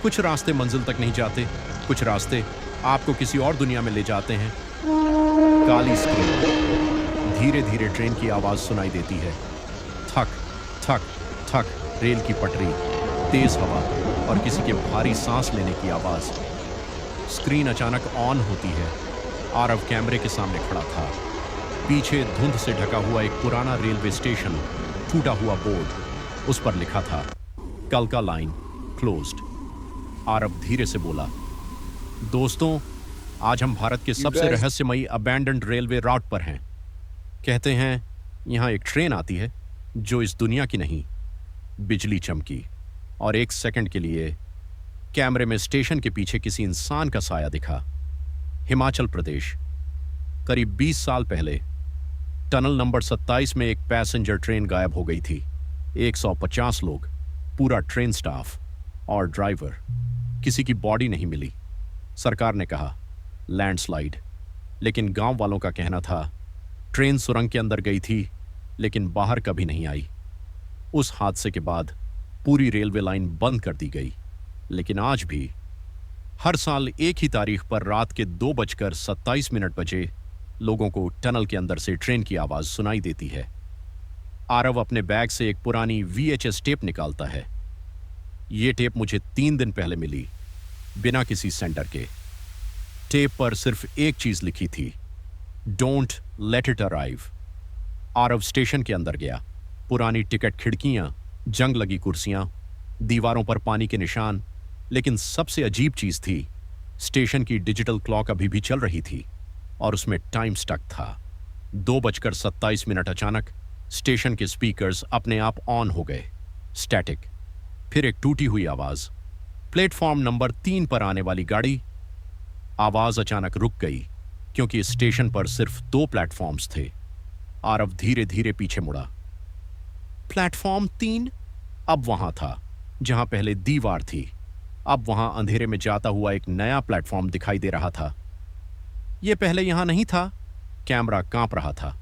कुछ रास्ते मंजिल तक नहीं जाते, कुछ रास्ते आपको किसी और दुनिया में ले जाते हैं। काली स्क्रीन, धीरे धीरे ट्रेन की आवाज सुनाई देती है। थक थक थक, रेल की पटरी, तेज हवा और किसी के भारी सांस लेने की आवाज। स्क्रीन अचानक ऑन होती है। आरव कैमरे के सामने खड़ा था। पीछे धुंध से ढका हुआ एक पुराना रेलवे स्टेशन, टूटा हुआ बोर्ड, उस पर लिखा था कलका लाइन क्लोज्ड। आरव धीरे से बोला, दोस्तों, आज हम भारत के सबसे रहस्यमयी अबैंडन्ड रेलवे राउट पर हैं। कहते हैं यहां एक ट्रेन आती है जो इस दुनिया की नहीं। बिजली चमकी और एक सेकंड के लिए कैमरे में स्टेशन के पीछे किसी इंसान का साया दिखा। हिमाचल प्रदेश, करीब 20 साल पहले टनल नंबर 27 में एक पैसेंजर ट्रेन गायब हो गई थी। 150 लोग, पूरा ट्रेन स्टाफ और ड्राइवर, किसी की बॉडी नहीं मिली। सरकार ने कहा लैंडस्लाइड, लेकिन गांव वालों का कहना था ट्रेन सुरंग के अंदर गई थी लेकिन बाहर कभी नहीं आई। उस हादसे के बाद पूरी रेलवे लाइन बंद कर दी गई, लेकिन आज भी हर साल एक ही तारीख पर रात के 2:27 बजे लोगों को टनल के अंदर से ट्रेन की आवाज सुनाई देती है। आरव अपने बैग से एक पुरानी VHS टेप निकालता है। यह टेप मुझे 3 दिन पहले मिली, बिना किसी सेंटर के। टेप पर सिर्फ एक चीज लिखी थी, don't let it arrive. Aarav station के अंदर गया। पुरानी टिकट खिड़कियां, जंग लगी कुर्सियां, दीवारों पर पानी के निशान, लेकिन सबसे अजीब चीज थी, स्टेशन की डिजिटल क्लॉक अभी भी चल रही थी और उसमें टाइम स्टक था। 2:27 अचानक स्टेशन के स्पीकर्स अपने आप ऑन हो गए। स्टैटिक। फिर एक टूटी हुई आवाज, प्लेटफॉर्म नंबर 3 पर आने वाली गाड़ी। आवाज अचानक रुक गई क्योंकि इस स्टेशन पर सिर्फ 2 प्लेटफॉर्म्स थे। आरव धीरे धीरे पीछे मुड़ा। प्लेटफॉर्म 3 अब वहां था जहां पहले दीवार थी। अब वहां अंधेरे में जाता हुआ एक नया प्लेटफॉर्म दिखाई दे रहा था। यह पहले यहां नहीं था। कैमरा कांप रहा था।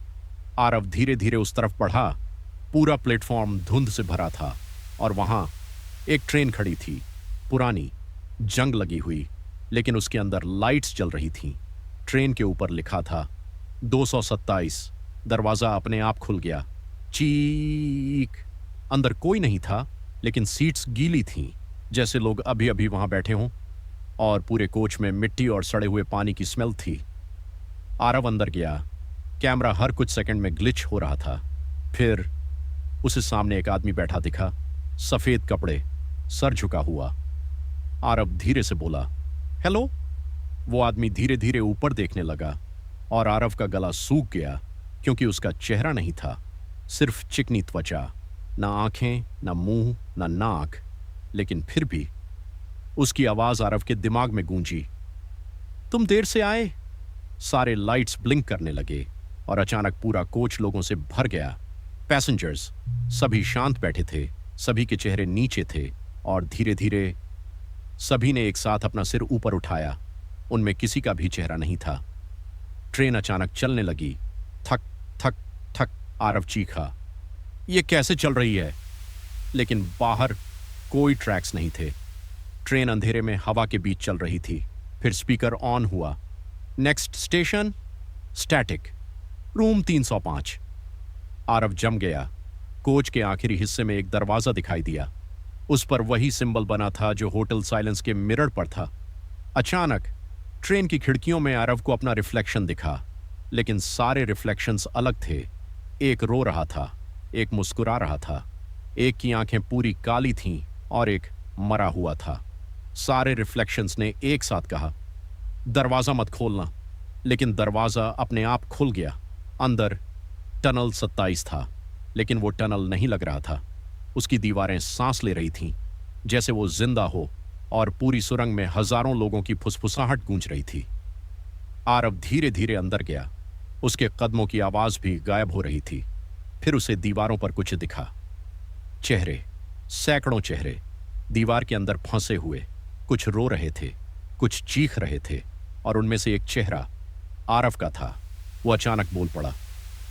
आरव धीरे धीरे उस तरफ बढ़ा। पूरा प्लेटफॉर्म धुंध से भरा था और वहां एक ट्रेन खड़ी थी, पुरानी, जंग लगी हुई, लेकिन उसके अंदर लाइट्स जल रही थीं। ट्रेन के ऊपर लिखा था 227। दरवाजा अपने आप खुल गया। चीक। अंदर कोई नहीं था, लेकिन सीट्स गीली थीं, जैसे लोग अभी अभी वहां बैठे हों, और पूरे कोच में मिट्टी और सड़े हुए पानी की स्मेल थी। आरव अंदर गया। कैमरा हर कुछ सेकंड में ग्लिच हो रहा था। फिर उसे सामने एक आदमी बैठा दिखा, सफेद कपड़े, सर झुका हुआ। आरव धीरे से बोला, हेलो। वो आदमी धीरे धीरे ऊपर देखने लगा और आरव का गला सूख गया क्योंकि उसका चेहरा नहीं था, सिर्फ चिकनी त्वचा, ना आंखें, ना मुंह, ना नाक। लेकिन फिर भी उसकी आवाज आरव के दिमाग में गूंजी, तुम देर से आए। सारे लाइट्स ब्लिंक करने लगे और अचानक पूरा कोच लोगों से भर गया। पैसेंजर्स सभी शांत बैठे थे, सभी के चेहरे नीचे थे और धीरे धीरे सभी ने एक साथ अपना सिर ऊपर उठाया। उनमें किसी का भी चेहरा नहीं था। ट्रेन अचानक चलने लगी। थक थक थक। आरव चीखा, यह कैसे चल रही है? लेकिन बाहर कोई ट्रैक्स नहीं थे। ट्रेन अंधेरे में हवा के बीच चल रही थी। फिर स्पीकर ऑन हुआ, next station static, room 305। Aarav जम गया। कोच के आखिरी हिस्से में एक दरवाजा दिखाई दिया। उस पर वही सिंबल बना था जो होटल साइलेंस के मिरर पर था। अचानक ट्रेन की खिड़कियों में आरव को अपना रिफ्लेक्शन दिखा, लेकिन सारे रिफ्लेक्शंस अलग थे। एक रो रहा था, एक मुस्कुरा रहा था, एक की आंखें पूरी काली थीं और एक मरा हुआ था। सारे रिफ्लेक्शंस ने एक साथ कहा, दरवाजा मत खोलना। लेकिन दरवाजा अपने आप खुल गया। अंदर टनल 27 था, लेकिन वो टनल नहीं लग रहा था। उसकी दीवारें सांस ले रही थीं, जैसे वो जिंदा हो, और पूरी सुरंग में हजारों लोगों की फुसफुसाहट गूंज रही थी। आरव धीरे धीरे अंदर गया। उसके कदमों की आवाज भी गायब हो रही थी। फिर उसे दीवारों पर कुछ दिखा। चेहरे, सैकड़ों चेहरे, दीवार के अंदर फंसे हुए। कुछ रो रहे थे, कुछ चीख रहे थे, और उनमें से एक चेहरा आरव का था। वो अचानक बोल पड़ा,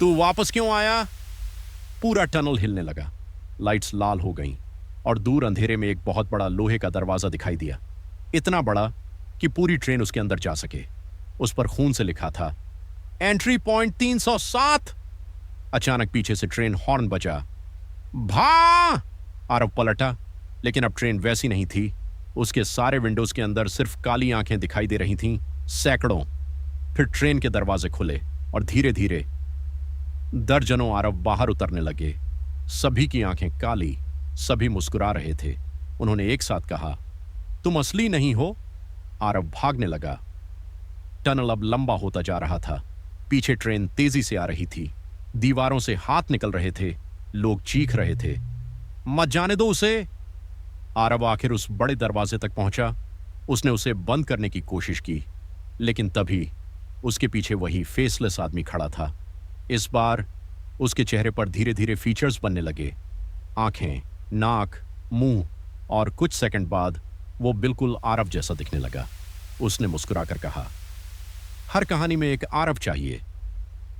तू वापस क्यों आया? पूरा टनल हिलने लगा। लाइट्स लाल हो गईं। और दूर अंधेरे में एक बहुत बड़ा लोहे का दरवाजा दिखाई दिया, इतना बड़ा कि पूरी ट्रेन उसके अंदर जा सके। उस पर खून से लिखा था, एंट्री पॉइंट 307। अचानक पीछे से ट्रेन हॉर्न बजा। भा! आरव पलटा, लेकिन अब ट्रेन वैसी नहीं थी। उसके सारे विंडोज के अंदर सिर्फ काली आंखें दिखाई दे रही थीं, सैकड़ों। फिर ट्रेन के दरवाजे खुले और धीरे धीरे दर्जनों आरव बाहर उतरने लगे। सभी की आंखें काली, सभी मुस्कुरा रहे थे। उन्होंने एक साथ कहा, तुम असली नहीं हो। आरव भागने लगा। टनल अब लंबा होता जा रहा था। पीछे ट्रेन तेजी से आ रही थी। दीवारों से हाथ निकल रहे थे। लोग चीख रहे थे, मत जाने दो उसे। आरव आखिर उस बड़े दरवाजे तक पहुंचा। उसने उसे बंद करने की कोशिश की, लेकिन तभी उसके पीछे वही फेसलेस आदमी खड़ा था। इस बार उसके चेहरे पर धीरे धीरे फीचर्स बनने लगे, आंखें, नाक, मुंह, और कुछ सेकंड बाद वो बिल्कुल आरव जैसा दिखने लगा। उसने मुस्कुराकर कहा, हर कहानी में एक आरव चाहिए,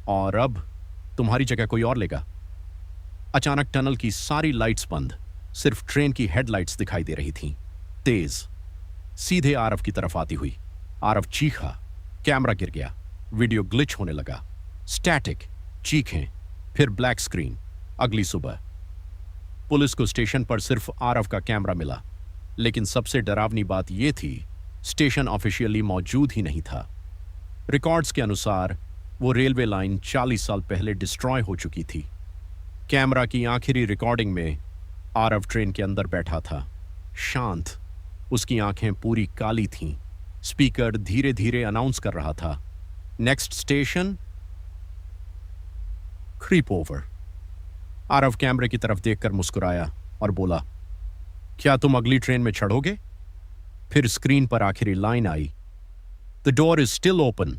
और अब तुम्हारी जगह कोई और लेगा। अचानक टनल की सारी लाइट्स बंद, सिर्फ ट्रेन की हेडलाइट्स दिखाई दे रही थीं, तेज, सीधे आरव की तरफ आती हुई। आरव चीखा, कैमरा गिर गया, वीडियो ग्लिच होने लगा, स्टैटिक, चीखें, फिर ब्लैक स्क्रीन। अगली सुबह पुलिस को स्टेशन पर सिर्फ आरव का कैमरा मिला, लेकिन सबसे डरावनी बात यह थी, स्टेशन ऑफिशियली मौजूद ही नहीं था। रिकॉर्ड्स के अनुसार वो रेलवे लाइन 40 साल पहले डिस्ट्रॉय हो चुकी थी। कैमरा की आखिरी रिकॉर्डिंग में आरव ट्रेन के अंदर बैठा था, शांत। उसकी आंखें पूरी काली थीं। स्पीकर धीरे धीरे अनाउंस कर रहा था, next station creep over. Aarav कैमरे की तरफ देखकर मुस्कुराया और बोला, क्या तुम अगली ट्रेन में चढ़ोगे? फिर स्क्रीन पर आखिरी line I, the door is still open.